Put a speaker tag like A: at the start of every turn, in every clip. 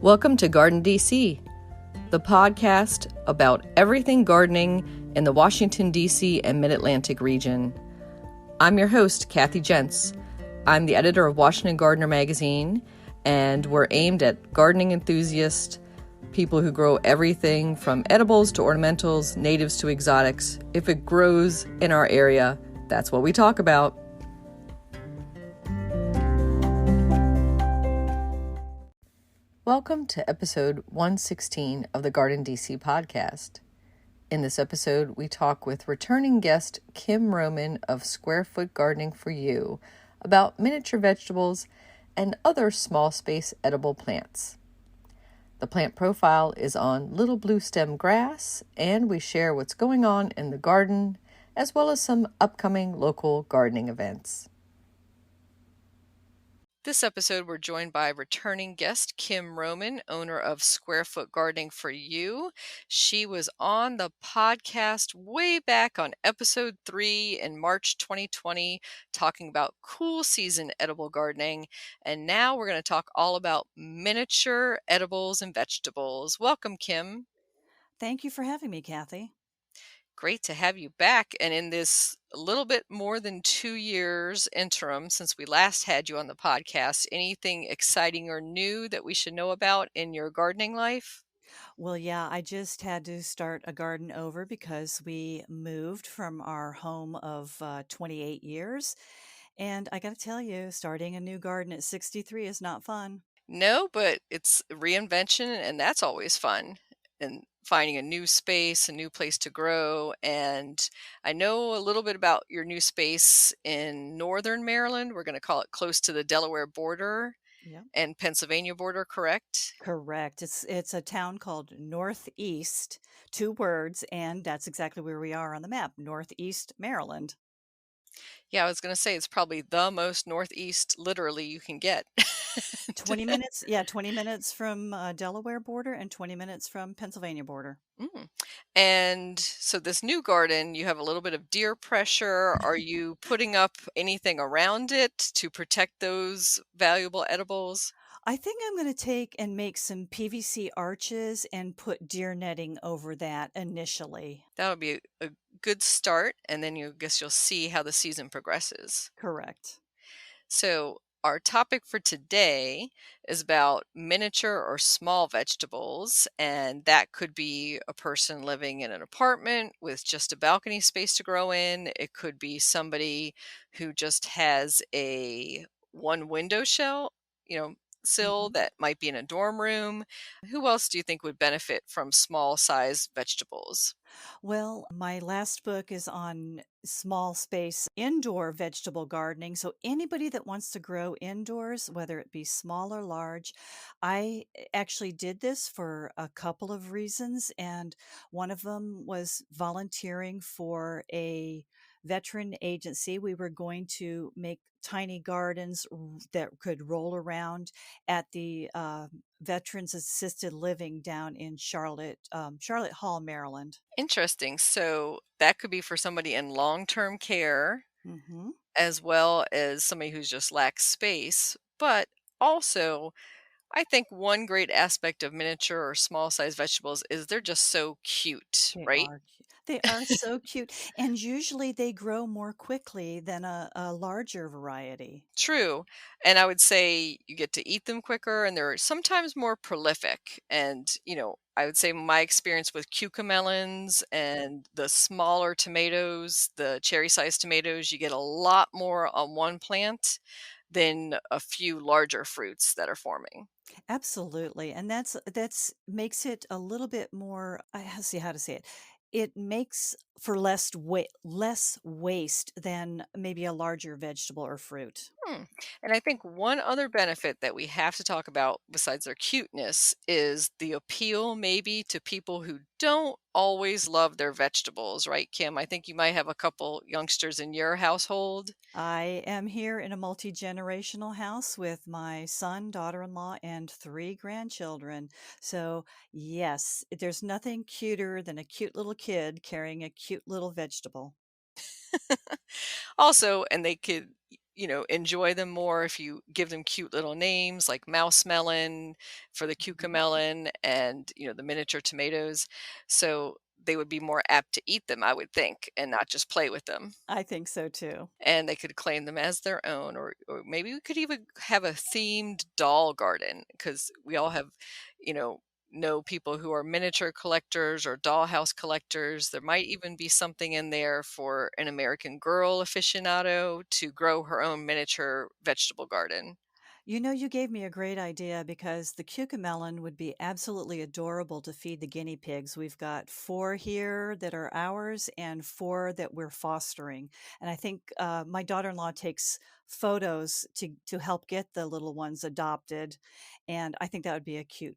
A: Welcome to GardenDC, the podcast about everything gardening in the Washington, D.C. and Mid-Atlantic region. I'm your host, Kathy Jentz. I'm the editor of Washington Gardener magazine, and we're aimed at gardening enthusiasts, people who grow everything from edibles to ornamentals, natives to exotics. If it grows in our area, that's what we talk about. Welcome to episode 116 of the GardenDC podcast. In this episode, we talk with returning guest Kim Roman of Square Foot Gardening for You about miniature vegetables and other small space edible plants. The plant profile is on little blue stem grass, and we share what's going on in the garden, as well as some upcoming local gardening events. This episode, we're joined by returning guest Kim Roman, owner of Square Foot Gardening for You. She was on the podcast way back on episode 3 in March 2020, talking about cool season edible gardening. And now we're going to talk all about miniature edibles and vegetables. Welcome, Kim.
B: Thank you for having me, Kathy.
A: Great to have you back. And in this a little bit more than 2 years interim since we last had you on the podcast, anything exciting or new that we should know about in your gardening life?
B: Well, yeah, I just had to start a garden over because we moved from our home of 28 years. And I got to tell you, starting a new garden at 63 is not fun.
A: No, but it's reinvention, and that's always fun. And finding a new space, a new place to grow. And I know a little bit about your new space in northern Maryland. We're going to call it close to the Delaware border
B: Yeah,
A: and Pennsylvania border, correct?
B: correct. It's a town called Northeast, 2 words, and that's exactly where we are on the map, Northeast Maryland.
A: Yeah, I was going to say it's probably the most northeast literally you can get.
B: 20 minutes, yeah, 20 minutes from Delaware border and 20 minutes from Pennsylvania border.
A: Mm. And so this new garden, you have a little bit of deer pressure. Are you putting up anything around it to protect those valuable edibles?
B: I think I'm going to take and make some PVC arches and put deer netting over that initially.
A: That would be a good start, and then you guess you'll see how the season progresses.
B: Correct.
A: So our topic for today is about miniature or small vegetables, and that could be a person living in an apartment with just a balcony space to grow in. It could be somebody who just has a one window sill
B: hmm
A: that might be in a dorm room. Who else do you think would benefit from small size vegetables?
B: Well, my last book is on small space indoor vegetable gardening. So, anybody that wants to grow indoors, whether it be small or large, I actually did this for a couple of reasons. And one of them was volunteering for a veteran agency. We were going to make tiny gardens that could roll around at the Veterans Assisted Living down in Charlotte Hall, Maryland.
A: Interesting. So that could be for somebody in long-term care
B: hmm
A: as well as somebody who's just lacks space. But also, I think one great aspect of miniature or small size vegetables is they're just so cute,
B: They
A: right?
B: are they are so cute, and usually they grow more quickly than a larger variety.
A: True. And I would say you get to eat them quicker and they're sometimes more prolific. And, I would say my experience with cucamelons and the smaller tomatoes, the cherry sized tomatoes, you get a lot more on one plant than a few larger fruits that are forming.
B: Absolutely, and that's makes it a little bit more. I see how to say it. It makes for less waste than maybe a larger vegetable or fruit.
A: Hmm. And I think one other benefit that we have to talk about besides their cuteness is the appeal maybe to people who don't always love their vegetables, right, Kim? I think you might have a couple youngsters in your household.
B: I am here in a multi-generational house with my son, daughter-in-law, and 3 grandchildren. So, yes, there's nothing cuter than a cute little kid carrying a cute little vegetable.
A: Also, and they could enjoy them more if you give them cute little names like mouse melon for the cucamelon and, the miniature tomatoes. So they would be more apt to eat them, I would think, and not just play with them.
B: I think so too.
A: And they could claim them as their own, or maybe we could even have a themed doll garden because we all have, you know people who are miniature collectors or dollhouse collectors. There might even be something in there for an American Girl aficionado to grow her own miniature vegetable garden.
B: You gave me a great idea because the cucamelon would be absolutely adorable to feed the guinea pigs. We've got 4 here that are ours and 4 that we're fostering. And I think my daughter-in-law takes photos to help get the little ones adopted, and I think that would be a cute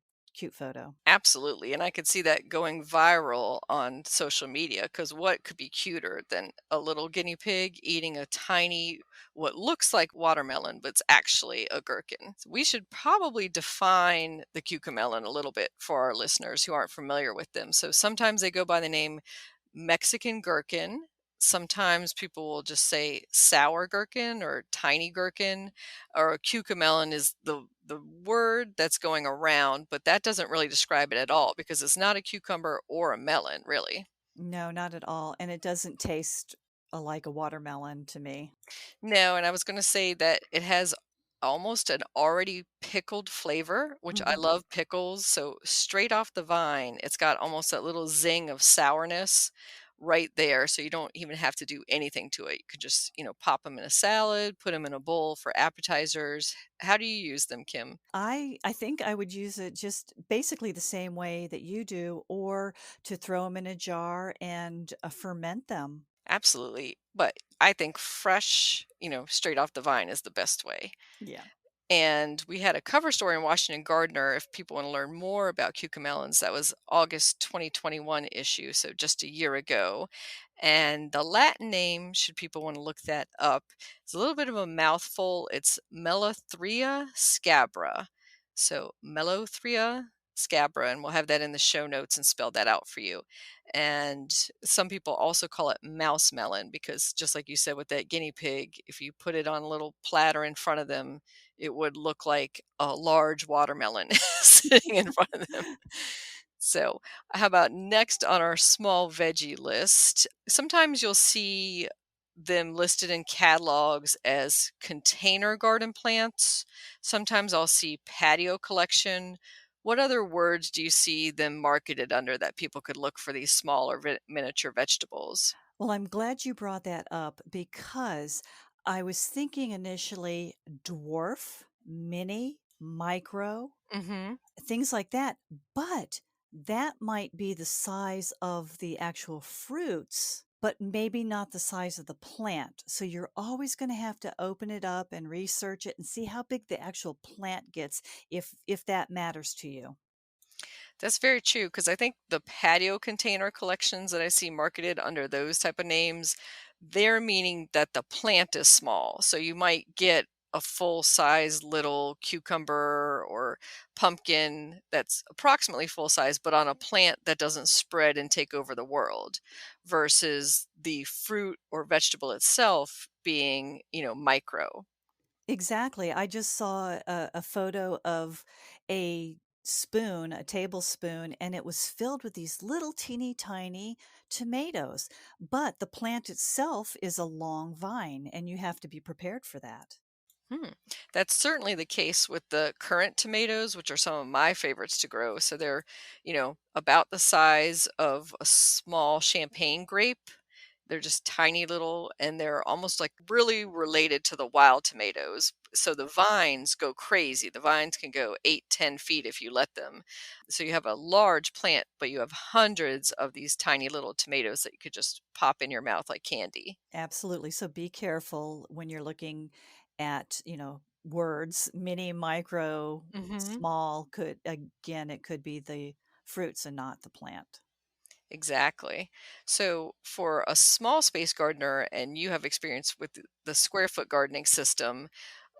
B: photo.
A: Absolutely, and I could see that going viral on social media. Because what could be cuter than a little guinea pig eating a tiny, what looks like watermelon, but it's actually a gherkin? So we should probably define the cucamelon a little bit for our listeners who aren't familiar with them. So sometimes they go by the name Mexican gherkin. Sometimes people will just say sour gherkin or tiny gherkin, or a cucamelon is the word that's going around, but that doesn't really describe it at all because it's not a cucumber or a melon, really.
B: No, not at all, and it doesn't taste like a watermelon to me.
A: No, and I was gonna say that it has almost an already pickled flavor, which I
B: Mhm.
A: love pickles, so straight off the vine, it's got almost that little zing of sourness right there, so you don't even have to do anything to it. You could just, pop them in a salad, put them in a bowl for appetizers. How do you use them, Kim?
B: I think I would use it just basically the same way that you do, or to throw them in a jar and, ferment them.
A: Absolutely, but I think fresh, straight off the vine is the best way.
B: Yeah.
A: And we had a cover story in Washington Gardener if people want to learn more about cucamelons. That was August 2021 issue, so just a year ago. And the Latin name, should people want to look that up, it's a little bit of a mouthful. It's Melothria scabra. So Melothria scabra, and we'll have that in the show notes and spell that out for you. And some people also call it mouse melon because, just like you said with that guinea pig, if you put it on a little platter in front of them, it would look like a large watermelon sitting in front of them. So, how about next on our small veggie list? Sometimes you'll see them listed in catalogs as container garden plants. Sometimes I'll see patio collection. What other words do you see them marketed under that people could look for these smaller miniature vegetables?
B: Well, I'm glad you brought that up because I was thinking initially dwarf, mini, micro,
A: Mhm.
B: things like that, but that might be the size of the actual fruits, but maybe not the size of the plant. So you're always going to have to open it up and research it and see how big the actual plant gets if that matters to you.
A: That's very true because I think the patio container collections that I see marketed under those type of names, they're meaning that the plant is small. So you might get a full size little cucumber or pumpkin that's approximately full size, but on a plant that doesn't spread and take over the world, versus the fruit or vegetable itself being, micro.
B: Exactly. I just saw a photo of a spoon, a tablespoon, and it was filled with these little teeny tiny tomatoes. But the plant itself is a long vine, and you have to be prepared for that.
A: Hmm. That's certainly the case with the currant tomatoes, which are some of my favorites to grow. So they're, about the size of a small champagne grape. They're just tiny little, and they're almost like really related to the wild tomatoes. So the vines go crazy. The vines can go 8, 10 feet if you let them. So you have a large plant, but you have hundreds of these tiny little tomatoes that you could just pop in your mouth like candy.
B: Absolutely. So be careful when you're looking at, words, mini, micro,
A: Hmm.
B: small could, again, it could be the fruits and not the plant.
A: Exactly. So, for a small space gardener, and you have experience with the square foot gardening system,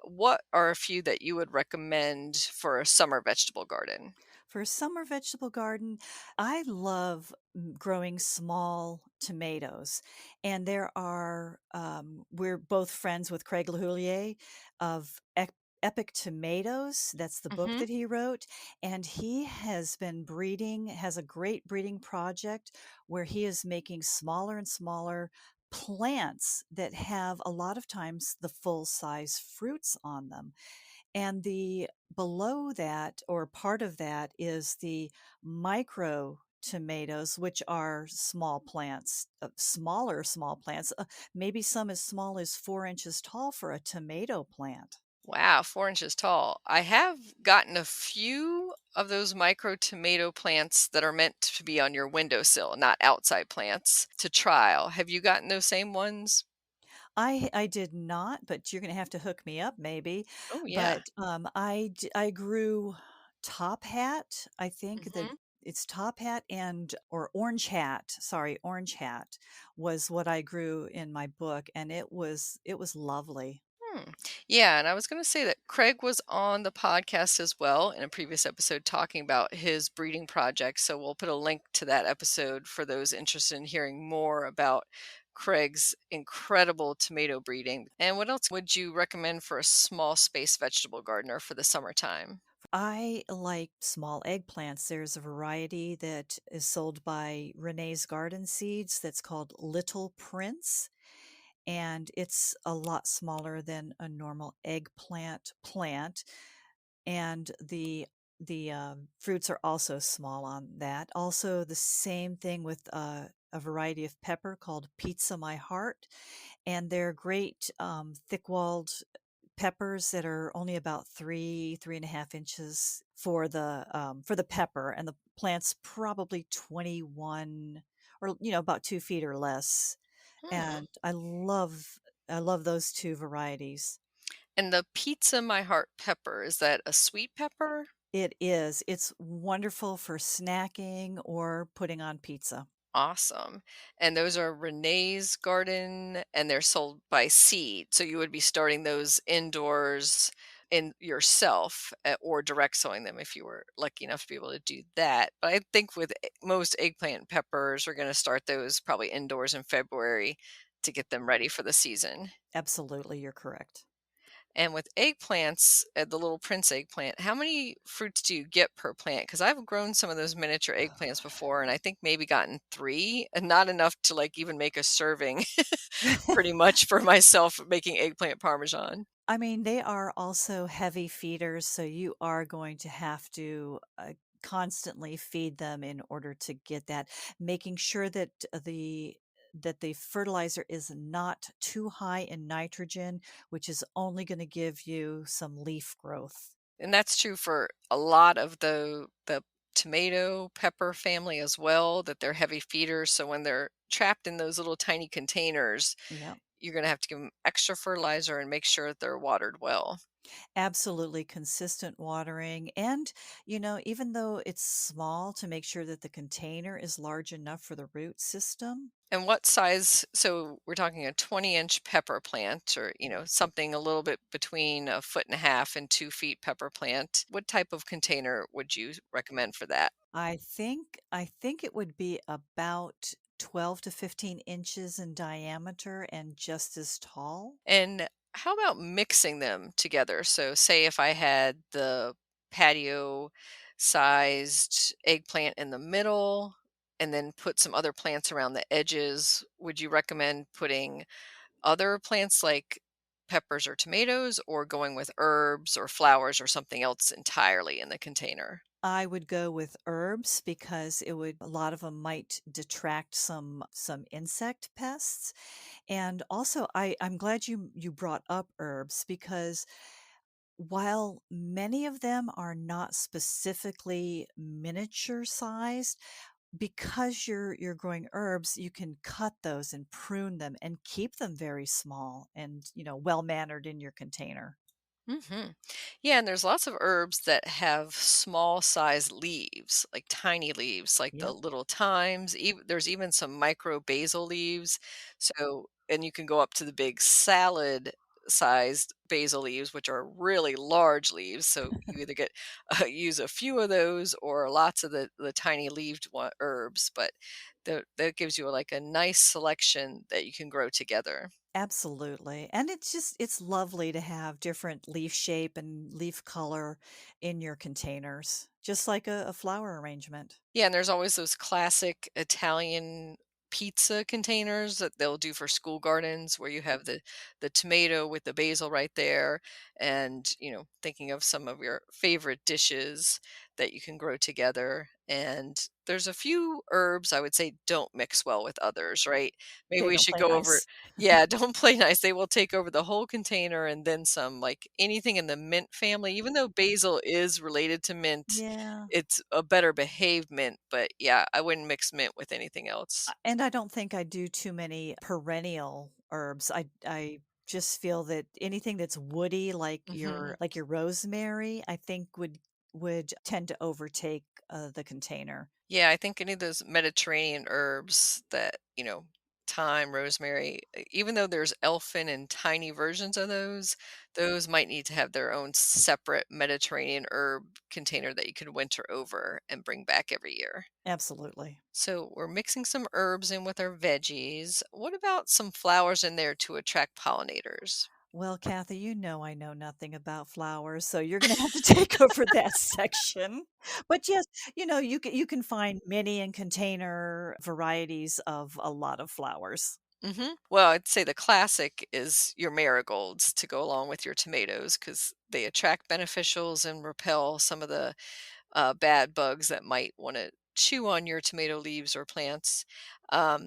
A: what are a few that you would recommend for a summer vegetable garden?
B: For a summer vegetable garden, I love growing small tomatoes. And we're both friends with Craig LaHoulier of Epic Tomatoes. That's the book
A: Mhm.
B: that he wrote. And he has been has a great breeding project where he is making smaller and smaller plants that have a lot of times the full size fruits on them. And the below that, or part of that, is the micro tomatoes, which are small plants, small plants, maybe some as small as 4 inches tall for a tomato plant.
A: Wow, 4 inches tall. I have gotten a few of those micro tomato plants that are meant to be on your windowsill, not outside plants, to trial. Have you gotten those same ones?
B: I did not, but you're gonna have to hook me up maybe.
A: Oh, yeah.
B: But, I grew top hat, I think that
A: Mhm.
B: it's top hat and or orange hat, sorry, orange hat was what I grew in my book, and it was lovely.
A: Hmm. Yeah, and I was going to say that Craig was on the podcast as well in a previous episode talking about his breeding project. So we'll put a link to that episode for those interested in hearing more about Craig's incredible tomato breeding. And what else would you recommend for a small space vegetable gardener for the summertime?
B: I like small eggplants. There's a variety that is sold by Renee's Garden Seeds that's called Little Prince, and it's a lot smaller than a normal eggplant plant. And the fruits are also small on that. Also, the same thing with a variety of pepper called Pizza My Heart, and they're great thick-walled peppers that are only about 3.5 inches for the pepper, and the plant's probably 21 or about 2 feet or less.
A: Hmm.
B: And I love those two varieties.
A: And the Pizza My Heart pepper, is that a sweet pepper?
B: It is. It's wonderful for snacking or putting on pizza.
A: Awesome. And those are Renee's garden and they're sold by seed. So you would be starting those indoors in yourself or direct sowing them if you were lucky enough to be able to do that. But I think with most eggplant peppers, we're going to start those probably indoors in February to get them ready for the season.
B: Absolutely, you're correct.
A: And with eggplants, the little Prince eggplant, how many fruits do you get per plant? Because I've grown some of those miniature eggplants before, and I think maybe gotten 3, and not enough to like even make a serving, pretty much for myself making eggplant parmesan.
B: I mean, they are also heavy feeders, so you are going to have to constantly feed them in order to get that, making sure that the fertilizer is not too high in nitrogen, which is only going to give you some leaf growth.
A: And that's true for a lot of the tomato pepper family as well, that they're heavy feeders. So when they're trapped in those little tiny containers,
B: Yeah.
A: you're going to have to give them extra fertilizer and make sure that they're watered well.
B: Absolutely consistent watering. And, even though it's small, to make sure that the container is large enough for the root system.
A: And what size, so we're talking a 20-inch pepper plant or, something a little bit between a foot and a half and 2 feet pepper plant. What type of container would you recommend for that?
B: I think it would be about 12 to 15 inches in diameter and just as tall.
A: And how about mixing them together? So say if I had the patio sized eggplant in the middle and then put some other plants around the edges, would you recommend putting other plants like peppers or tomatoes or going with herbs or flowers or something else entirely in the container?
B: I would go with herbs because a lot of them might detract some insect pests. And also I'm glad you brought up herbs because while many of them are not specifically miniature sized, because you're growing herbs, you can cut those and prune them and keep them very small and, well mannered in your container.
A: Yeah, and there's lots of herbs that have small size leaves, like tiny leaves, like the
B: Yep.
A: little thymes. There's even some micro basil leaves. So, and you can go up to the big salad sized basil leaves, which are really large leaves. So you either get use a few of those or lots of the tiny leaved herbs. But that gives you like a nice selection that you can grow together.
B: Absolutely. And it's lovely to have different leaf shape and leaf color in your containers, just like a flower arrangement.
A: Yeah, and there's always those classic Italian pizza containers that they'll do for school gardens where you have the tomato with the basil right there, and thinking of some of your favorite dishes that you can grow together. And there's a few herbs I would say don't mix well with others, right? Maybe
B: They
A: we
B: don't
A: should
B: play
A: go over.
B: nice.
A: Yeah, don't play nice. They will take over the whole container and then some, like anything in the mint family, even though basil is related to mint,
B: Yeah.
A: it's a better behaved mint, but yeah, I wouldn't mix mint with anything else.
B: And I don't think I do too many perennial herbs. I just feel that anything that's woody,
A: Mhm.
B: like your rosemary, I think would tend to overtake the container.
A: Yeah, I think any of those Mediterranean herbs that, thyme, rosemary, even though there's elfin and tiny versions of those might need to have their own separate Mediterranean herb container that you could winter over and bring back every year.
B: Absolutely.
A: So we're mixing some herbs in with our veggies. What about some flowers in there to attract pollinators?
B: Well, Kathy, you know I know nothing about flowers, so you're going to have to take over that section. But yes, you can find mini and container varieties of a lot of flowers.
A: Well, I'd say the classic is your marigolds to go along with your tomatoes because they attract beneficials and repel some of the bad bugs that might want to chew on your tomato leaves or plants.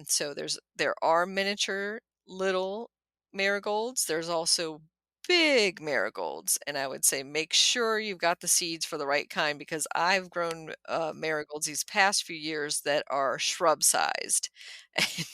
A: So there are miniature little marigolds. There's also big marigolds, and I would say make sure you've got the seeds for the right kind because I've grown marigolds these past few years that are shrub sized, and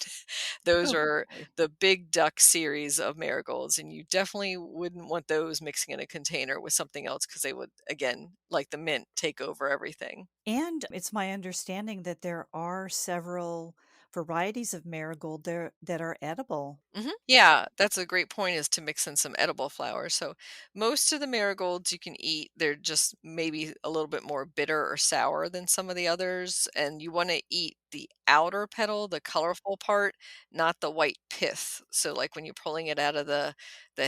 A: those
B: Oh
A: are
B: boy.
A: the big duck series of marigolds, and you definitely wouldn't want those mixing in a container with something else because they would, again, like the mint, take over everything.
B: And it's my understanding that there are several varieties of marigold there that are edible.
A: Yeah, that's a great point is to mix in some edible flowers. So most of the marigolds you can eat. They're just maybe a little bit more bitter or sour than some of the others. And you want to eat the outer petal, the colorful part, not the white pith. So like when you're pulling it out of the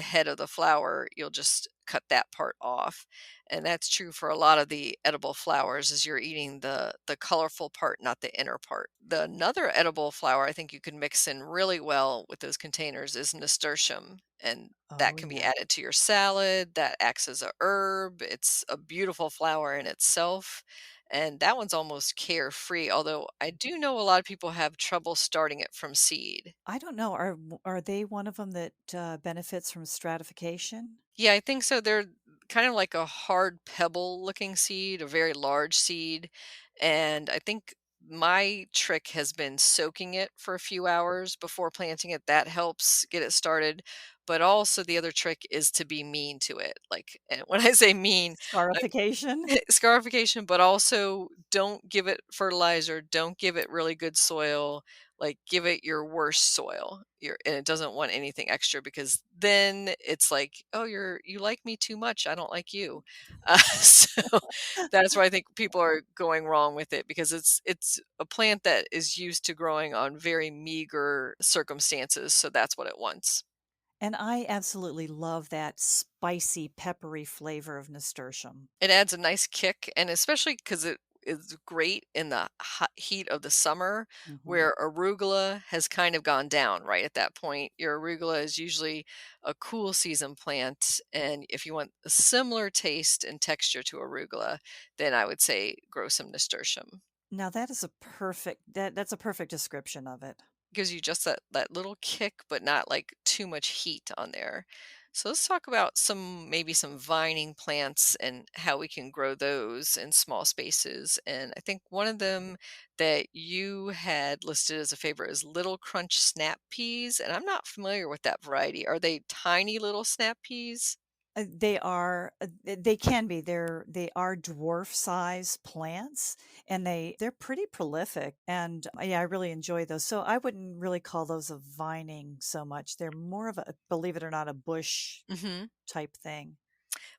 A: head of the flower, you'll just cut that part off. And that's true for a lot of the edible flowers is you're eating the colorful part, not the inner part. The another edible flower I think you can mix in really well with those containers is nasturtium. And that
B: Oh,
A: can be
B: yeah.
A: added to your salad. That acts as a herb. It's a beautiful flower in itself. And that one's almost carefree, although I do know a lot of people have trouble starting it from seed.
B: I don't know. Are they one of them that benefits from stratification?
A: Yeah, I think so. They're kind of like a hard pebble looking seed, a very large seed. And I think my trick has been soaking it for a few hours before planting it. That helps get it started. But also, the other trick is to be mean to it. Like, and when I say mean,
B: Scarification?
A: scarification, but also don't give it fertilizer, don't give it really good soil, like give it your worst soil. And it doesn't want anything extra because then it's like, oh, you like me too much. I don't like you. So that's where I think people are going wrong with it because it's a plant that is used to growing on very meager circumstances. So that's what it wants.
B: And I absolutely love that spicy, peppery flavor of nasturtium.
A: It adds a nice kick, and especially because it is great in the hot heat of the summer
B: Mhm.
A: where arugula has kind of gone down right at that point. Your arugula is usually a cool season plant, and if you want a similar taste and texture to arugula, then I would say grow some nasturtium.
B: Now that is a that's a perfect description of it.
A: Gives you just that little kick, but not like too much heat on there. So let's talk about maybe some vining plants and how we can grow those in small spaces. And I think one of them that you had listed as a favorite is little crunch snap peas, and I'm not familiar with that variety. Are they tiny little snap peas?
B: They can be. They are dwarf size plants, and they're pretty prolific, and, yeah, I really enjoy those. So I wouldn't really call those a vining so much. They're more of a, believe it or not, a bush
A: Hmm.
B: type thing.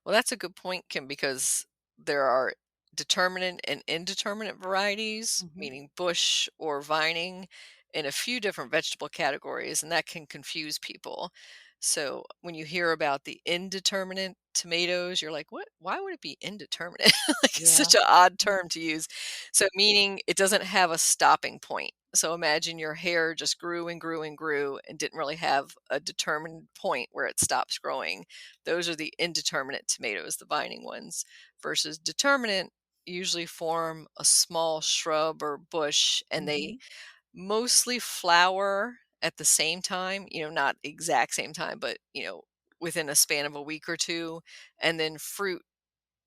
A: Well, that's a good point, Kim, because there are determinate and indeterminate varieties,
B: Mhm.
A: meaning bush or vining, in a few different vegetable categories, and that can confuse people. So when you hear about the indeterminate tomatoes, you're like, what? Why would it be indeterminate? Like it's
B: Yeah.
A: such an odd
B: Mm.
A: term to use. So meaning it doesn't have a stopping point. So imagine your hair just grew and grew and grew and didn't really have a determined point where it stops growing. Those are the indeterminate tomatoes, the vining ones, versus determinate usually form a small shrub or bush, and they
B: Mhm.
A: mostly flower at the same time, not exact same time, but, within a span of a week or two, and then fruit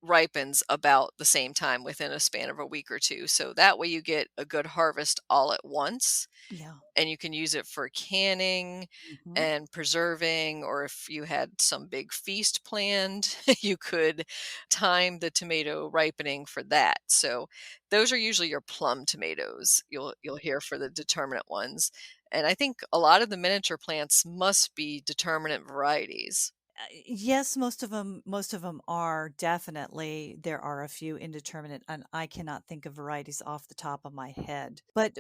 A: ripens about the same time within a span of a week or two. So that way you get a good harvest all at once,
B: Yeah.
A: and you can use it for canning
B: Mhm.
A: and preserving, or if you had some big feast planned, you could time the tomato ripening for that. So those are usually your plum tomatoes. You'll hear for the determinate ones. And I think a lot of the miniature plants must be determinate varieties.
B: Yes, most of them are definitely. There are a few indeterminate, and I cannot think of varieties off the top of my head. But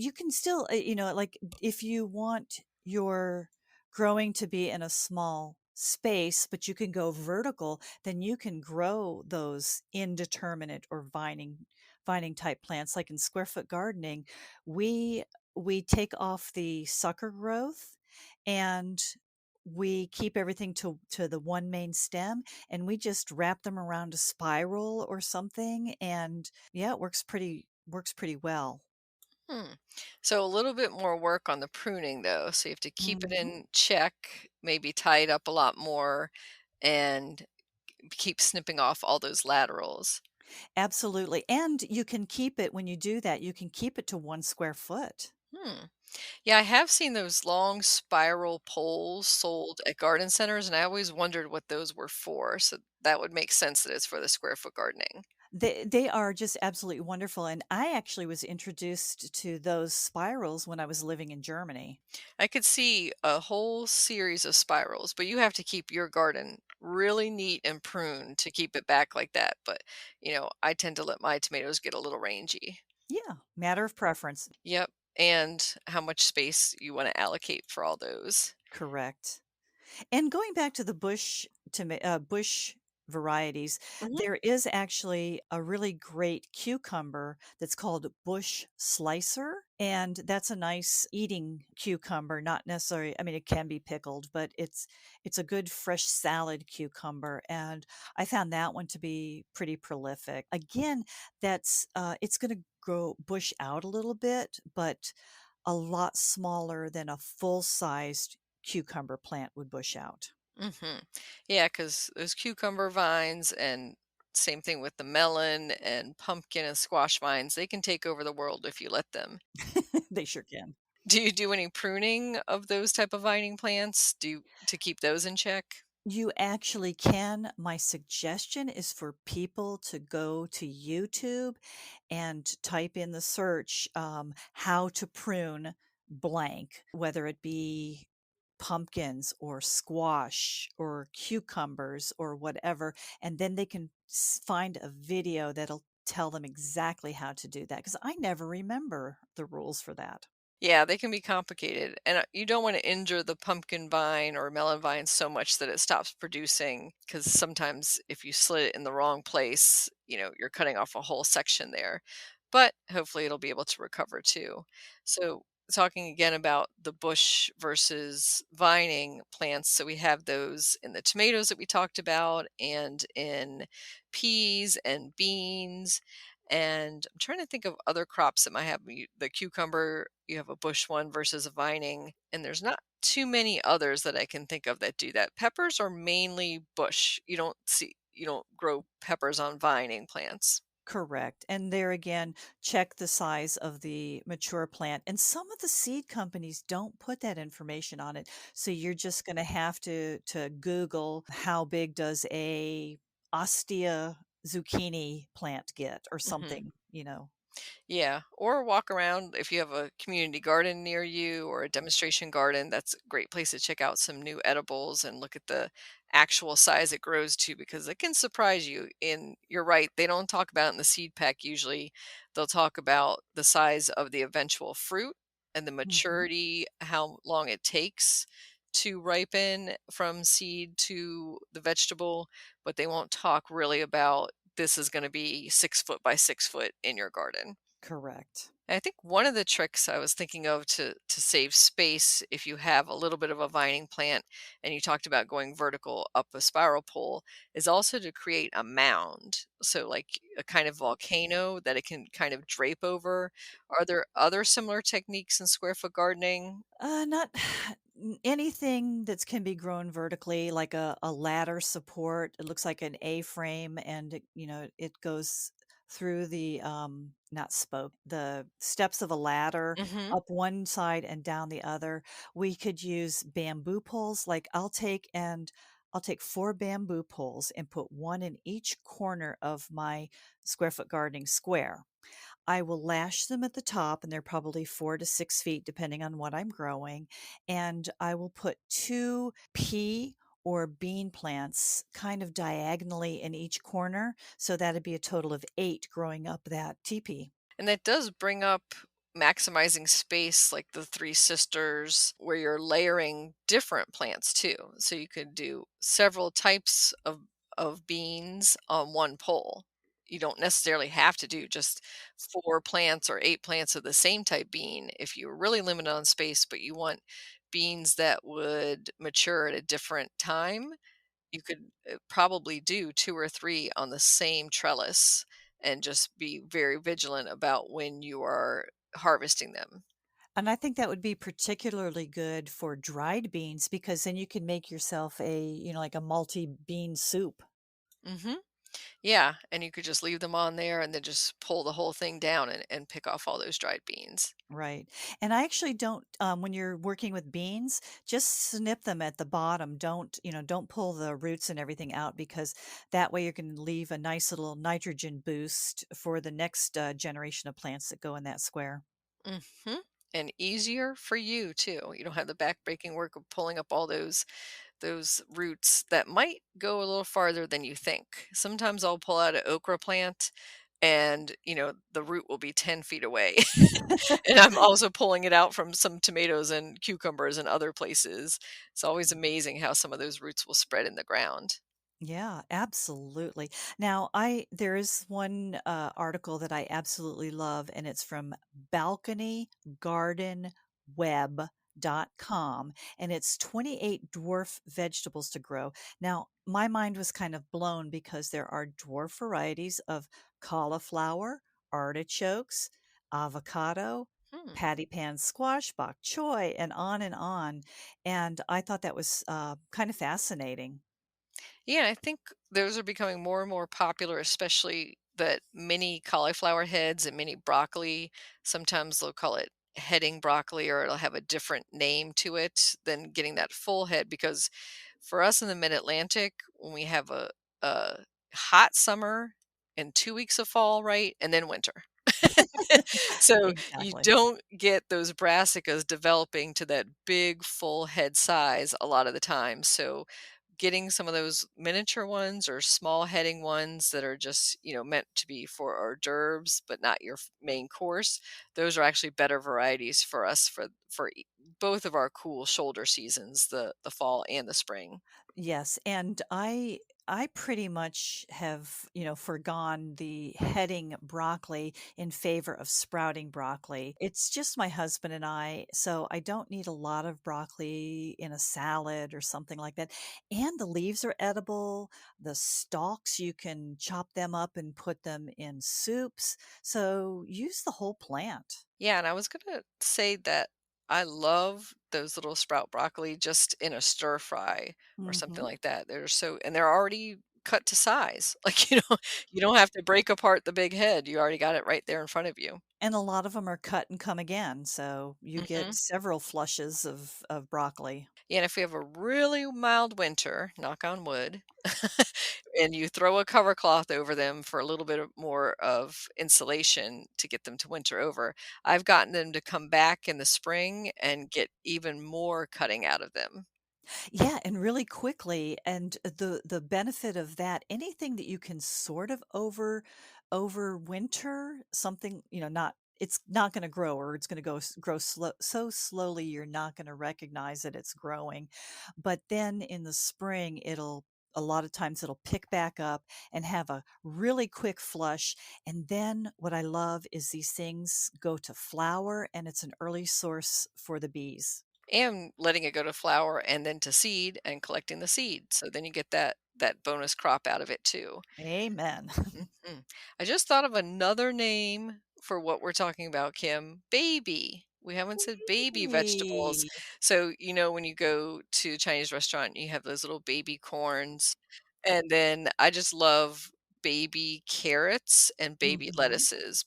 B: you can still, like if you want your growing to be in a small space, but you can go vertical, then you can grow those indeterminate or vining type plants. Like in square foot gardening, we we take off the sucker growth, and we keep everything to the one main stem, and we just wrap them around a spiral or something, and yeah, it works pretty well.
A: Hmm. So a little bit more work on the pruning though. So you have to keep it
B: Mhm.
A: in check, maybe tie it up a lot more, and keep snipping off all those laterals.
B: Absolutely, and you can keep it when you do that, you can keep it to 1 square foot.
A: Hmm. Yeah, I have seen those long spiral poles sold at garden centers, and I always wondered what those were for. So that would make sense that it's for the square foot gardening.
B: They are just absolutely wonderful, and I actually was introduced to those spirals when I was living in Germany.
A: I could see a whole series of spirals, but you have to keep your garden really neat and pruned to keep it back like that. But, I tend to let my tomatoes get a little rangy.
B: Yeah, matter of preference.
A: Yep. And how much space you want to allocate for all those.
B: Correct. And going back to the bush varieties,
A: Hmm.
B: there is actually a really great cucumber that's called bush slicer, and that's a nice eating cucumber. Not necessarily, I mean, it can be pickled, but it's a good fresh salad cucumber, and I found that one to be pretty prolific. Again, that's it's going to grow bush out a little bit, but a lot smaller than a full-sized cucumber plant would bush out.
A: Hmm. Yeah, because those cucumber vines and same thing with the melon and pumpkin and squash vines, they can take over the world if you let them.
B: They sure can.
A: Do you do any pruning of those type of vining plants? To keep those in check?
B: You actually can. My suggestion is for people to go to YouTube and type in the search, how to prune blank, whether it be pumpkins or squash or cucumbers or whatever. And then they can find a video that'll tell them exactly how to do that. Because I never remember the rules for that.
A: Yeah, they can be complicated, and you don't want to injure the pumpkin vine or melon vine so much that it stops producing. Because sometimes if you slit it in the wrong place, you're cutting off a whole section there. But hopefully it'll be able to recover too. So talking again about the bush versus vining plants, so we have those in the tomatoes that we talked about, and in peas and beans, and I'm trying to think of other crops that might have the cucumber. You have a bush one versus a vining, and there's not too many others that I can think of that do that. Peppers are mainly bush. You don't grow peppers on vining plants.
B: Correct. And there again, check the size of the mature plant. And some of the seed companies don't put that information on it. So you're just going to have to Google how big does a ostia zucchini plant get or
A: Hmm.
B: something.
A: Yeah, or walk around if you have a community garden near you or a demonstration garden. That's a great place to check out some new edibles and look at the actual size it grows to because it can surprise you. And you're right, they don't talk about it in the seed pack usually. They'll talk about the size of the eventual fruit and the
B: Mhm.
A: maturity, how long it takes to ripen from seed to the vegetable, but they won't talk really about this is going to be 6 foot by 6 foot in your garden.
B: Correct.
A: I think one of the tricks I was thinking of to save space if you have a little bit of a vining plant and you talked about going vertical up a spiral pole is also to create a mound. So like a kind of volcano that it can kind of drape over. Are there other similar techniques in square foot gardening?
B: Not anything that can be grown vertically, like a ladder support. It looks like an A-frame, and it goes through the not spoke, the steps of a ladder
A: Mhm.
B: up one side and down the other. We could use bamboo poles. Like I'll take four bamboo poles and put one in each corner of my square foot gardening square. I will lash them at the top, and they're probably 4 to 6 feet, depending on what I'm growing. And I will put two pea or bean plants kind of diagonally in each corner. So that'd be a total of eight growing up that teepee.
A: And that does bring up maximizing space like the Three Sisters, where you're layering different plants too. So you could do several types of beans on one pole. You don't necessarily have to do just 4 plants or 8 plants of the same type bean if you're really limited on space, but you want beans that would mature at a different time. You could probably do 2 or 3 on the same trellis and just be very vigilant about when you are harvesting them.
B: And I think that would be particularly good for dried beans because then you can make yourself like a multi bean soup.
A: Mhm. Yeah, and you could just leave them on there and then just pull the whole thing down and pick off all those dried beans.
B: Right. And I actually don't, when you're working with beans, just snip them at the bottom. Don't pull the roots and everything out because that way you're going to leave a nice little nitrogen boost for the next generation of plants that go in that square.
A: Mhm. And easier for you too. You don't have the backbreaking work of pulling up all those roots that might go a little farther than you think. Sometimes I'll pull out an okra plant and, the root will be 10 feet away. And I'm also pulling it out from some tomatoes and cucumbers and other places. It's always amazing how some of those roots will spread in the ground.
B: Yeah, absolutely. Now, I there is one article that I absolutely love, and it's from balconygardenweb.com, and it's 28 dwarf vegetables to grow. Now, my mind was kind of blown because there are dwarf varieties of cauliflower, artichokes, avocado,
A: Hmm.
B: patty pan squash, bok choy, and on and on. And I thought that was kind of fascinating.
A: Yeah, I think those are becoming more and more popular, especially that mini cauliflower heads and mini broccoli. Sometimes they'll call it heading broccoli or it'll have a different name to it than getting that full head. Because for us in the mid Atlantic, when we have a hot summer and 2 weeks of fall, right? And then winter. So you
B: Exactly.
A: don't get those brassicas developing to that big full head size a lot of the time. So getting some of those miniature ones or small heading ones that are just, meant to be for hors d'oeuvres, but not your main course. Those are actually better varieties for us for both of our cool shoulder seasons, the fall and the spring.
B: Yes, and I pretty much have, forgone the heading broccoli in favor of sprouting broccoli. It's just my husband and I, so I don't need a lot of broccoli in a salad or something like that. And the leaves are edible. The stalks, you can chop them up and put them in soups. So use the whole plant.
A: Yeah, and I was gonna say that I love those little sprout broccoli just in a stir fry or something
B: Mhm.
A: like that. They're so and they're already cut to size. Like, you don't have to break apart the big head. You already got it right there in front of you.
B: And a lot of them are cut and come again, so you get
A: Mhm.
B: several flushes of broccoli.
A: Yeah, and if we have a really mild winter, knock on wood, and you throw a cover cloth over them for a little bit more of insulation to get them to winter over, I've gotten them to come back in the spring and get even more cutting out of them.
B: Yeah, and really quickly, and the benefit of that, anything that you can sort of over winter, something, not it's not going to grow, or it's going to grow so slowly you're not going to recognize that it's growing. But then in the spring, it'll a lot of times it'll pick back up and have a really quick flush. And then what I love is these things go to flower, and it's an early source for the bees.
A: And letting it go to flower and then to seed and collecting the seed. So then you get that bonus crop out of it too.
B: Amen.
A: Mhm. I just thought of another name for what we're talking about, Kim. Baby. We haven't said baby vegetables.
B: Yay.
A: So, when you go to a Chinese restaurant, you have those little baby corns. And then I just love baby carrots and baby
B: Mhm.
A: lettuces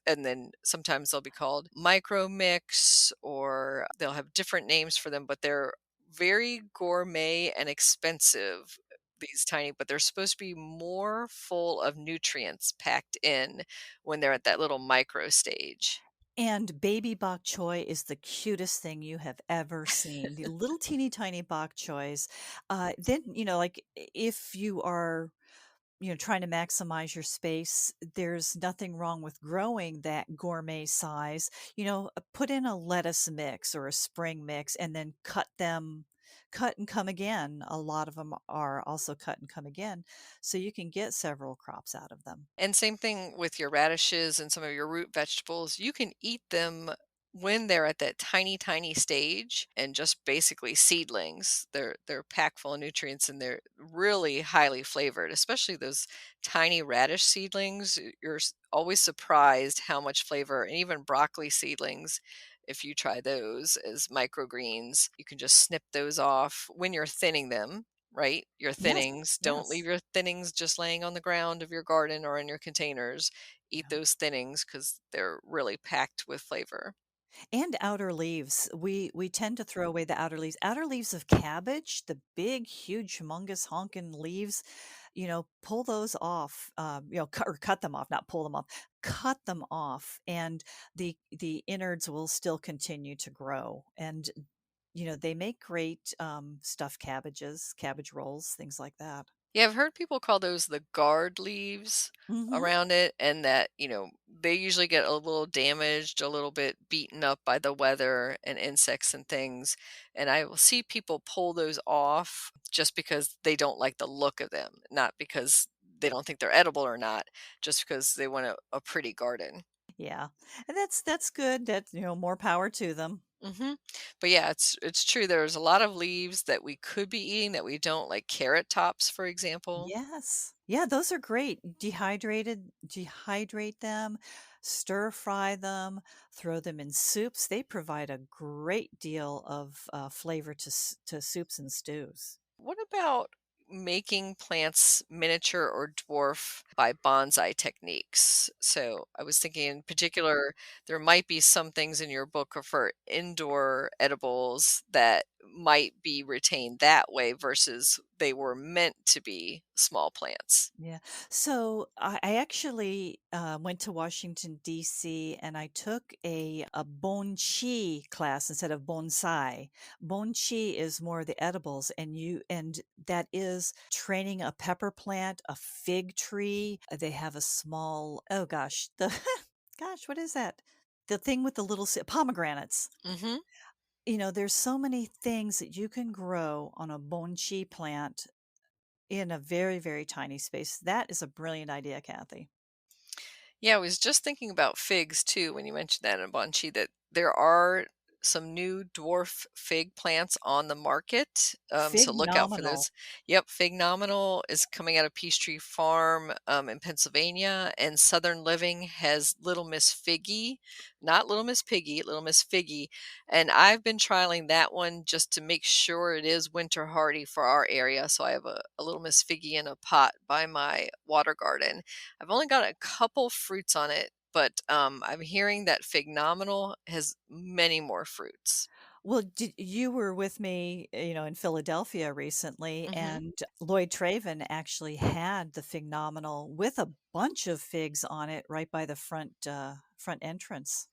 A: and then sometimes they'll be called micro mix or they'll have different names for them, but they're very gourmet and expensive, these tiny, but they're supposed to be more full of nutrients packed in when they're at that little micro stage.
B: And baby bok choy is the cutest thing you have ever seen. The little teeny tiny bok choys. Then, like if you are, trying to maximize your space, there's nothing wrong with growing that gourmet size. Put in a lettuce mix or a spring mix and then cut and come again. A lot of them are also cut and come again. So you can get several crops out of them.
A: And same thing with your radishes and some of your root vegetables. You can eat them when they're at that tiny, tiny stage and just basically seedlings. They're packed full of nutrients and they're really highly flavored, especially those tiny radish seedlings. You're always surprised how much flavor, and even broccoli seedlings. If you try those as microgreens, you can just snip those off when you're thinning them, right? Your
B: Yes,
A: thinnings. Don't leave
B: yes.
A: your thinnings just laying on the ground of your garden or in your containers. Eat
B: Yeah.
A: those thinnings because they're really packed with flavor.
B: And outer leaves. We tend to throw away the outer leaves. Outer leaves of cabbage, the big, huge, humongous honking leaves, pull those off. Or cut them off, not pull them off. Cut them off, and the innards will still continue to grow. And they make great stuffed cabbages, cabbage rolls, things like that.
A: Yeah, I've heard people call those the guard leaves
B: Hmm.
A: around it, and that, they usually get a little damaged, a little bit beaten up by the weather and insects and things. And I will see people pull those off just because they don't like the look of them, not because they don't think they're edible or not, just because they want a pretty garden.
B: Yeah, and that's good. That more power to them.
A: Mhm. But yeah, it's true. There's a lot of leaves that we could be eating that we don't, like carrot tops, for example.
B: Yes. Yeah, those are great. Dehydrate them, stir fry them, throw them in soups. They provide a great deal of flavor to soups and stews.
A: What about making plants miniature or dwarf by bonsai techniques? So I was thinking in particular, there might be some things in your book for indoor edibles that might be retained that way versus they were meant to be small plants.
B: Yeah. So I actually went to Washington, D.C., and I took a bonchi class instead of bonsai. Bonchi is more the edibles, and that is training a pepper plant, a fig tree. They have a small, oh gosh, the gosh, what is that? The thing with the little pomegranates.
A: Mhm.
B: There's so many things that you can grow on a bonchi plant in a very, very tiny space. That is a brilliant idea, Kathy.
A: Yeah, I was just thinking about figs too when you mentioned that in Bonchi, that there are some new dwarf fig plants on the market. So look out for
B: Phenomenal.
A: those. Yep, Fignominal is coming out of Peachtree Farm in Pennsylvania, and Southern Living has Little Miss Figgy, not Little Miss Piggy, Little Miss Figgy. And I've been trialing that one just to make sure it is winter hardy for our area. So I have a Little Miss Figgy in a pot by my water garden. I've only got a couple fruits on it, but I'm hearing that Fignominal has many more fruits.
B: Well, you were with me, in Philadelphia recently,
A: Hmm.
B: and Lloyd Traven actually had the Phenomenal with a bunch of figs on it right by the front entrance.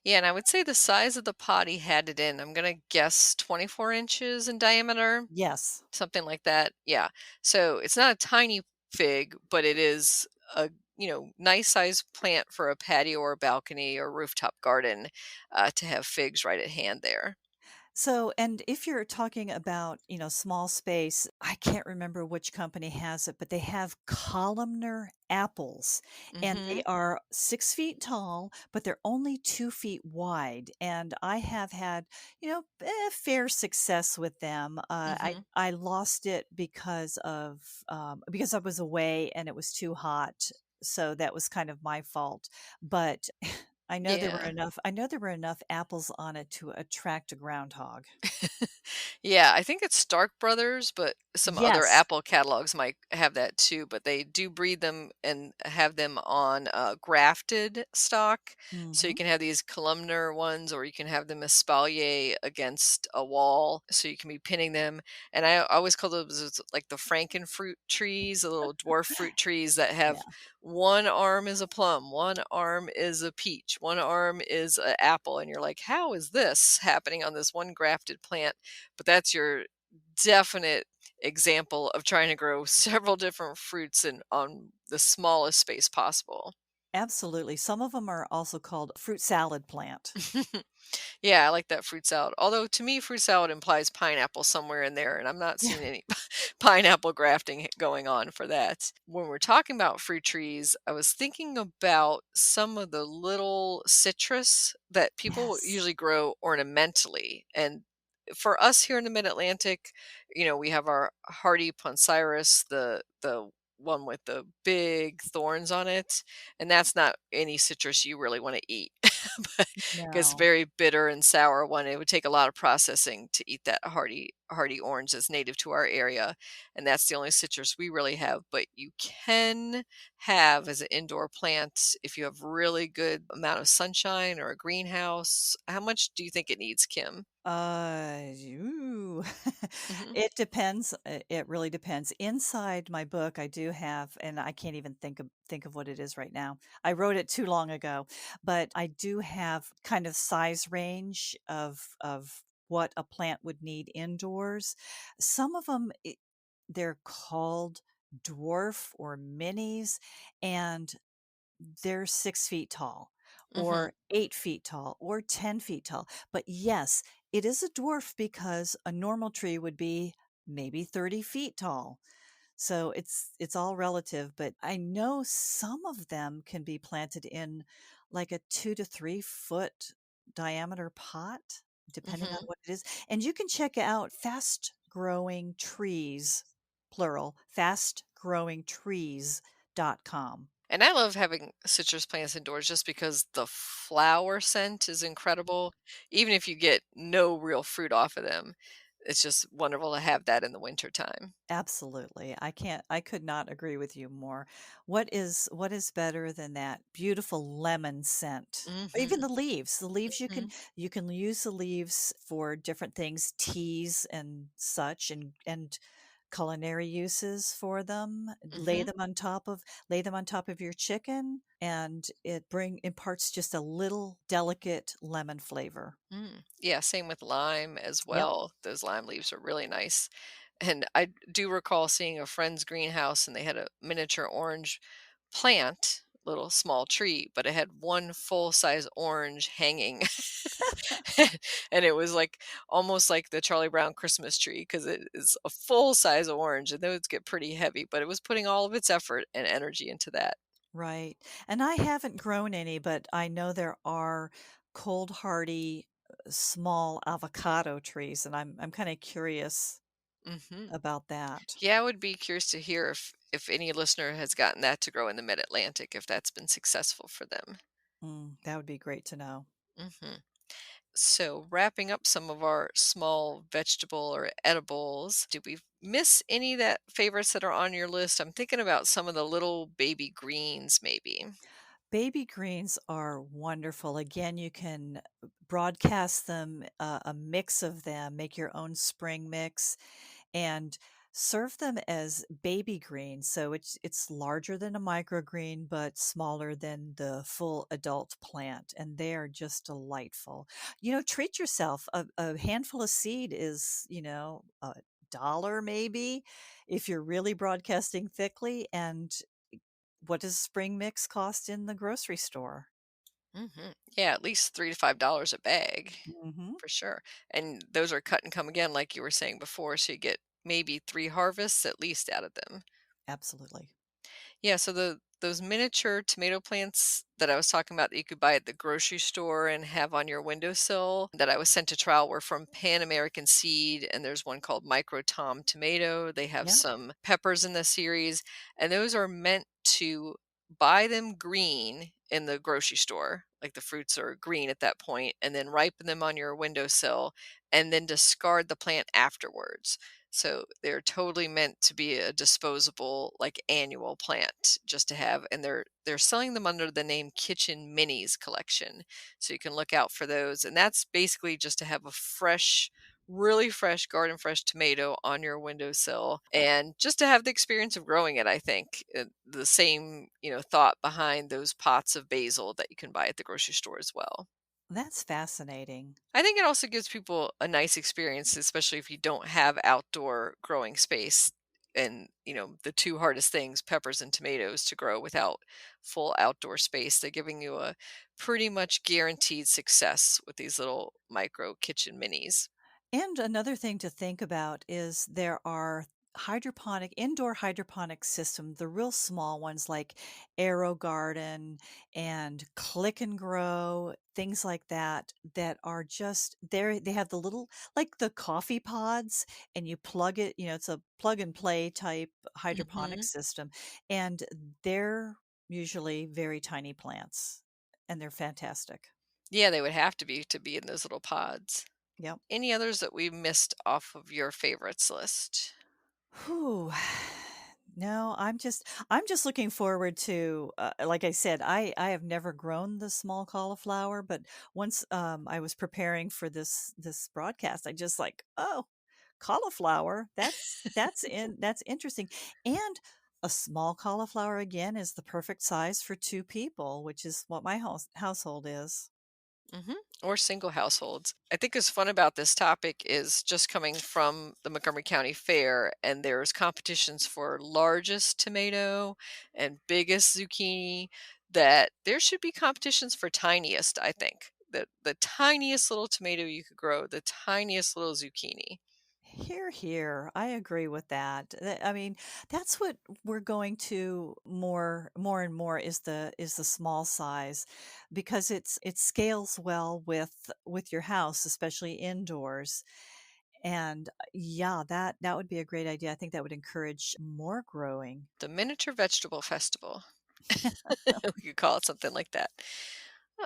A: Yeah, and I would say the size of the pot he had it in, I'm gonna guess 24 inches in diameter,
B: Yes.
A: something like that. Yeah. So it's not a tiny fig, but it is a nice sized plant for a patio or balcony or rooftop garden to have figs right at hand there.
B: So, and if you're talking about, small space, I can't remember which company has it, but they have columnar apples and they
A: Mm-hmm.
B: are 6 feet tall, but they're only 2 feet wide. And I have had, fair success with them.
A: Mm-hmm.
B: I lost it because I was away and it was too hot. So that was kind of my fault. But
A: Yeah.
B: I know there were enough apples on it to attract a groundhog.
A: Yeah, I think it's Stark Brothers, but some other
B: Yes.
A: Apple catalogs might have that too. But they do breed them and have them on grafted stock. So you
B: Mhm.
A: can have these columnar ones, or you can have them espalier against a wall. So you can be pinning them. And I always call those like the Frankenfruit trees, the little dwarf fruit trees that
B: Yeah,
A: have one arm is a plum, one arm is a peach, one arm is an apple. And you're like, how is this happening on this one grafted plant? But that's your definite example of trying to grow several different fruits in on the smallest space possible.
B: absolutely. Some of them are also called fruit salad plant.
A: Yeah, I like that fruit salad. Although to me, fruit salad implies pineapple somewhere in there, and I'm not
B: Yeah.
A: seeing any pineapple grafting going on for that. When we're talking about fruit trees, I was thinking about some of the little citrus that people
B: Yes.
A: usually grow ornamentally. And for us here in the Mid Atlantic, we have our hardy poncirus, the one with the big thorns on it, and that's not any citrus you really want to eat. But gets
B: No.
A: very bitter and sour one. It would take a lot of processing to eat that hardy orange that's native to our area, and that's the only citrus we really have. But you can have as an indoor plant if you have really good amount of sunshine or a greenhouse. How much do you think it needs, Kim?
B: Ooh.
A: Hmm.
B: It depends. It really depends. Inside my book, I do have, and I can't even think of what it is right now. I wrote it too long ago, but I do have kind of size range of what a plant would need indoors. Some of them, they're called dwarf or minis, and they're 6 feet tall
A: Hmm.
B: or 8 feet tall or 10 feet tall. But yes, it is a dwarf because a normal tree would be maybe 30 feet tall. So it's all relative, but I know some of them can be planted in like a 2 to 3 foot diameter pot, depending on
A: Hmm.
B: what it is. And you can check out fast growing trees, plural, fastgrowingtrees.com.
A: And I love having citrus plants indoors just because the flower scent is incredible. Even if you get no real fruit off of them, it's just wonderful to have that in the winter time.
B: Absolutely. I could not agree with you more. What is better than that beautiful lemon scent? Or even
A: Mhm,
B: the leaves. The leaves
A: mhm,
B: you can use the leaves for different things, teas and such and culinary uses for them.
A: mhm,
B: Lay them on top of your chicken and it bring imparts just a little delicate lemon flavor.
A: mm. Yeah, same with lime as
B: Yep.
A: well. Those lime leaves are really nice. And I do recall seeing a friend's greenhouse and they had a miniature orange plant, little small tree, but it had one full size orange hanging. And it was like almost like the Charlie Brown Christmas tree because it is a full size orange and those get pretty heavy, but it was putting all of its effort and energy into that.
B: Right. And I haven't grown any, but I know there are cold hardy small avocado trees, and I'm kind of curious
A: Hmm.
B: about that.
A: Yeah, I would be curious to hear if any listener has gotten that to grow in the Mid-Atlantic, if that's been successful for them.
B: That would be great to know.
A: Hmm. So, wrapping up some of our small vegetable or edibles, do we miss any that favorites that are on your list? I'm thinking about some of the little baby greens, maybe.
B: Baby greens are wonderful. Again, you can broadcast them, a mix of them, make your own spring mix, and serve them as baby greens. So it's larger than a microgreen, but smaller than the full adult plant, and they are just delightful. Treat yourself. A handful of seed is, $1 maybe if you're really broadcasting thickly. And what does spring mix cost in the grocery store?
A: Hmm. Yeah, at least $3 to $5 a bag,
B: Hmm.
A: for sure. And those are cut and come again, like you were saying before, so you get maybe 3 harvests at least out of them.
B: Absolutely.
A: Yeah, so those miniature tomato plants that I was talking about that you could buy at the grocery store and have on your windowsill that I was sent to trial were from Pan American Seed, and there's one called Micro Tom Tomato. They have
B: Yep.
A: some peppers in the series, and those are meant to buy them green in the grocery store, like the fruits are green at that point, and then ripen them on your windowsill and then discard the plant afterwards. So they're totally meant to be a disposable, like annual plant just to have, and they're selling them under the name Kitchen Minis collection. So you can look out for those. And that's basically just to have a fresh, really fresh garden fresh tomato on your windowsill and just to have the experience of growing it, I think. The same, thought behind those pots of basil that you can buy at the grocery store as well.
B: That's fascinating.
A: I think it also gives people a nice experience, especially if you don't have outdoor growing space. And, the two hardest things, peppers and tomatoes, to grow without full outdoor space. They're giving you a pretty much guaranteed success with these little micro kitchen minis.
B: And another thing to think about is there are indoor hydroponic systems, the real small ones like Aero Garden and Click and Grow, things like that, that are just there. They have the little, like the coffee pods, and you plug it, it's a plug and play type hydroponic
A: Hmm.
B: system. And they're usually very tiny plants, and they're fantastic.
A: Yeah, they would have to be in those little pods.
B: Yep.
A: Any others that we missed off of your favorites list?
B: Whew. No, I'm just looking forward to, like I said, I have never grown the small cauliflower, but once I was preparing for this broadcast, I just like, oh, cauliflower. That's interesting. And a small cauliflower again is the perfect size for two people, which is what my household is.
A: Hmm. Or single households. I think what's fun about this topic is just coming from the Montgomery County Fair, and there's competitions for largest tomato and biggest zucchini. That there should be competitions for tiniest. I think the tiniest little tomato you could grow, the tiniest little zucchini.
B: Here, here. I agree with that. I mean, that's what we're going to more and more is the small size, because it scales well with your house, especially indoors. And yeah, that would be a great idea. I think that would encourage more growing.
A: The Miniature Vegetable Festival. We could call it something like that.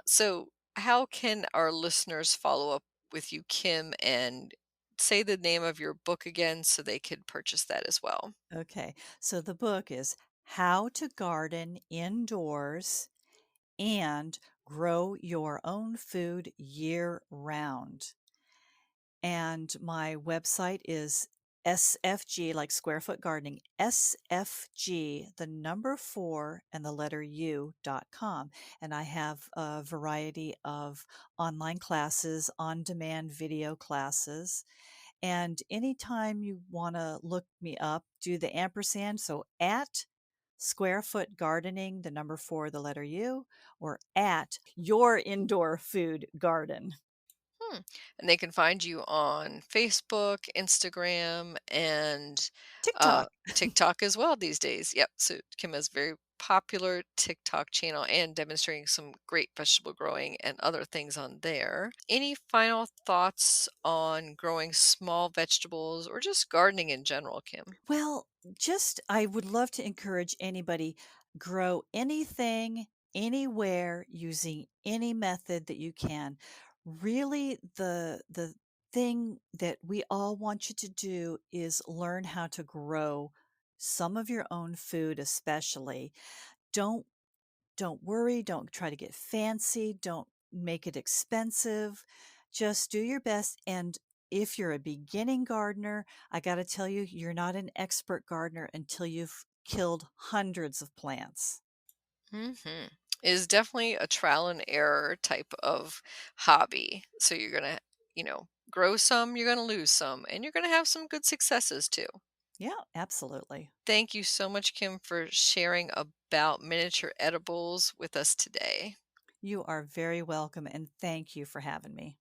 A: So, how can our listeners follow up with you, Kim, and say the name of your book again so they could purchase that as well?
B: Okay, so the book is How to Garden Indoors and Grow Your Own Food Year Round. And my website is SFG, like Square Foot Gardening, SFG, the number four and the letter U.com. And I have a variety of online classes, on demand video classes. And anytime you want to look me up, do the ampersand. So at Square Foot Gardening, the number four, the letter U, or at Your Indoor Food Garden.
A: Hmm. And they can find you on Facebook, Instagram, and uh,
B: TikTok.
A: TikTok as well these days. Yep. So Kim has very popular TikTok channel and demonstrating some great vegetable growing and other things on there. Any final thoughts on growing small vegetables or just gardening in general, Kim?
B: Well, just I would love to encourage anybody grow anything anywhere using any method that you can. Really the thing that we all want you to do is learn how to grow some of your own food especially. Don't don't worry, don't try to get fancy, don't make it expensive. Just do your best. And if you're a beginning gardener, I got to tell you, you're not an expert gardener until you've killed hundreds of plants.
A: Mm-hmm. It is definitely a trial and error type of hobby. So you're going to, grow some, you're going to lose some, and you're going to have some good successes too.
B: Yeah, absolutely.
A: Thank you so much, Kim, for sharing about miniature edibles with us today.
B: You are very welcome, and thank you for having me.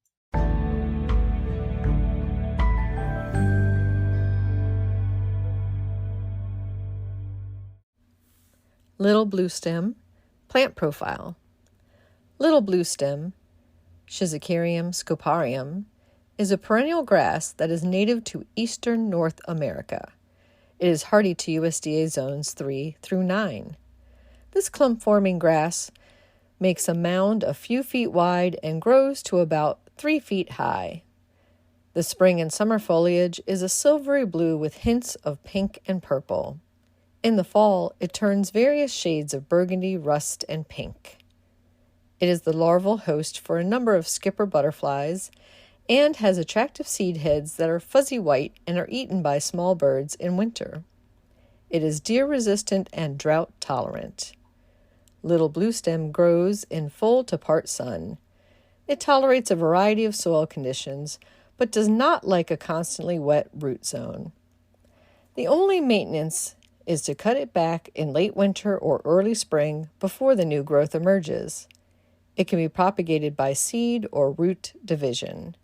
A: Little blue stem, plant profile. Little blue stem, Schizocarium scoparium, is a perennial grass that is native to eastern North America. It is hardy to USDA zones 3 through 9. This clump-forming grass makes a mound a few feet wide and grows to about 3 feet high. The spring and summer foliage is a silvery blue with hints of pink and purple. In the fall, it turns various shades of burgundy, rust, and pink. It is the larval host for a number of skipper butterflies and has attractive seed heads that are fuzzy white and are eaten by small birds in winter. It is deer-resistant and drought-tolerant. Little blue stem grows in full to part sun. It tolerates a variety of soil conditions, but does not like a constantly wet root zone. The only maintenance is to cut it back in late winter or early spring before the new growth emerges. It can be propagated by seed or root division.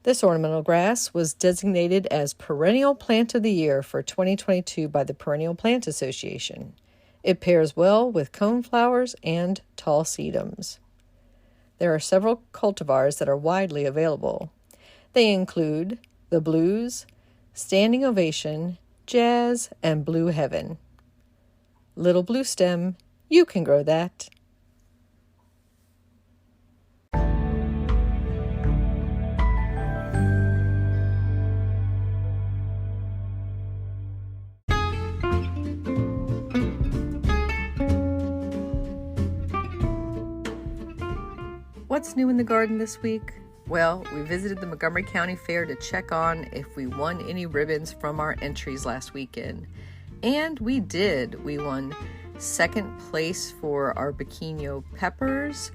A: This ornamental grass was designated as Perennial Plant of the Year for 2022 by the Perennial Plant Association. It pairs well with coneflowers and tall sedums. There are several cultivars that are widely available. They include the Blues, Standing Ovation, Jazz, and Blue Heaven. Little blue stem, you can grow that. What's new in the garden this week? Well, we visited the Montgomery County Fair to check on if we won any ribbons from our entries last weekend. And we did. We won second place for our Bikino peppers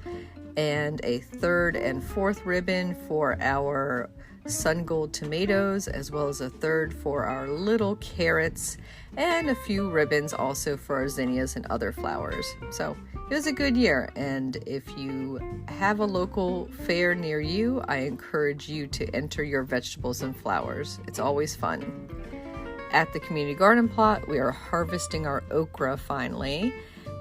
A: and a third and fourth ribbon for our Sun Gold tomatoes, as well as a third for our little carrots, and a few ribbons also for our zinnias and other flowers. So it was a good year, and if you have a local fair near you, I encourage you to enter your vegetables and flowers. It's always fun. At the community garden plot, we are harvesting our okra finally,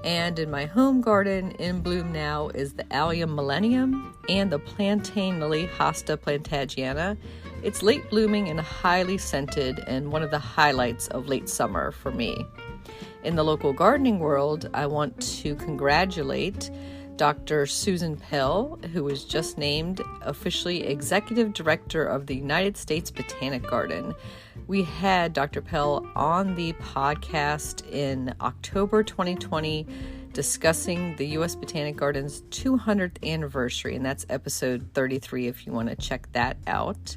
A: and in my home garden, in bloom now is the Allium millennium and the plantain lily Hosta plantagiana. It's late blooming and highly scented, and one of the highlights of late summer for me. In the local gardening world, I want to congratulate Dr. Susan Pell, who was just named officially Executive Director of the United States Botanic Garden. We had Dr. Pell on the podcast in October 2020 discussing the U.S. Botanic Garden's 200th anniversary, and that's episode 33 if you want to check that out.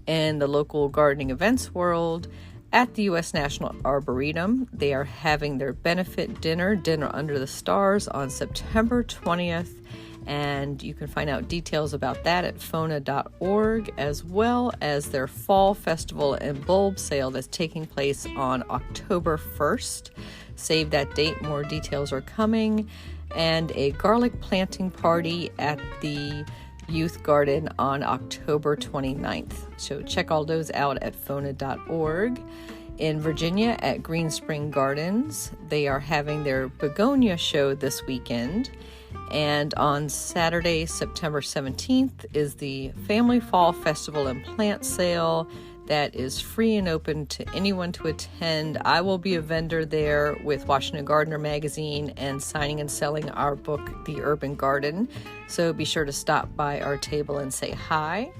A: In the local gardening events world, at the U.S. National Arboretum, they are having their benefit dinner under the stars, on September 20th, and you can find out details about that at fona.org, as well as their fall festival and bulb sale that's taking place on October 1st. Save that date, more details are coming, and a garlic planting party at the Youth Garden on October 29th. So check all those out at fona.org. in Virginia at Green Spring Gardens. They are having their begonia show this weekend. And on Saturday, September 17th, is the Family Fall Festival and Plant Sale. That is free and open to anyone to attend. I will be a vendor there with Washington Gardener magazine and signing and selling our book, The Urban Garden. So be sure to stop by our table and say hi.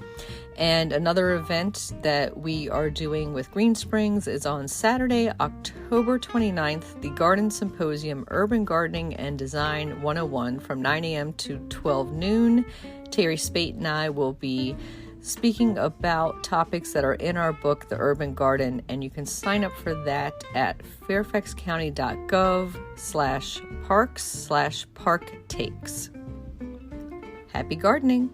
A: And another event that we are doing with Green Springs is on Saturday, October 29th, the Garden Symposium, Urban Gardening and Design 101 from 9 a.m. to 12 noon. Tori Spate and I will be speaking about topics that are in our book, The Urban Garden, and you can sign up for that at fairfaxcounty.gov/parks/park-takes. Happy gardening!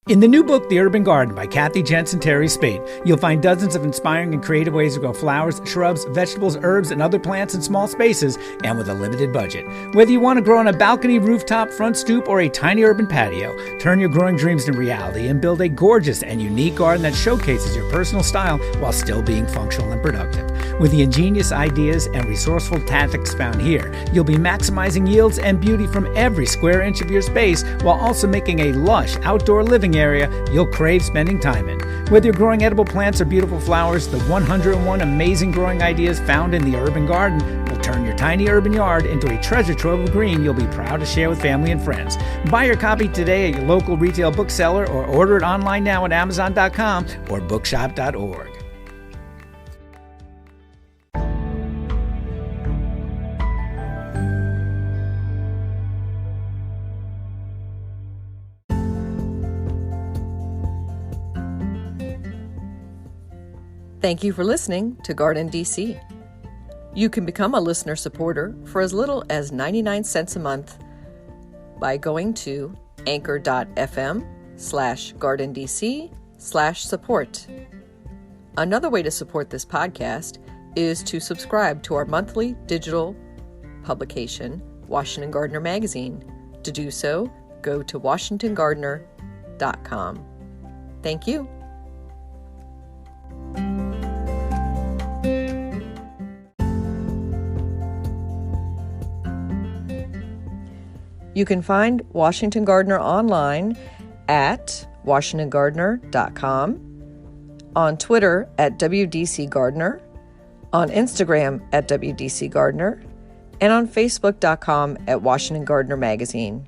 C: In the new book, The Urban Garden by Kathy Jentz and Tori Spate, you'll find dozens of inspiring and creative ways to grow flowers, shrubs, vegetables, herbs, and other plants in small spaces and with a limited budget. Whether you want to grow on a balcony, rooftop, front stoop, or a tiny urban patio, turn your growing dreams into reality and build a gorgeous and unique garden that showcases your personal style while still being functional and productive. With the ingenious ideas and resourceful tactics found here, you'll be maximizing yields and beauty from every square inch of your space while also making a lush outdoor living area you'll crave spending time in. Whether you're growing edible plants or beautiful flowers, the 101 amazing growing ideas found in the Urban Garden will turn your tiny urban yard into a treasure trove of green you'll be proud to share with family and friends. Buy your copy today at your local retail bookseller or order it online now at Amazon.com or bookshop.org.
A: Thank you for listening to GardenDC. You can become a listener supporter for as little as 99 cents a month by going to anchor.fm/GardenDC/support. Another way to support this podcast is to subscribe to our monthly digital publication, Washington Gardener Magazine. To do so, go to WashingtonGardener.com. Thank you. You can find Washington Gardener online at WashingtonGardener.com, on Twitter at WDC Gardener, on Instagram at WDC Gardener, and on Facebook.com at Washington Gardener Magazine.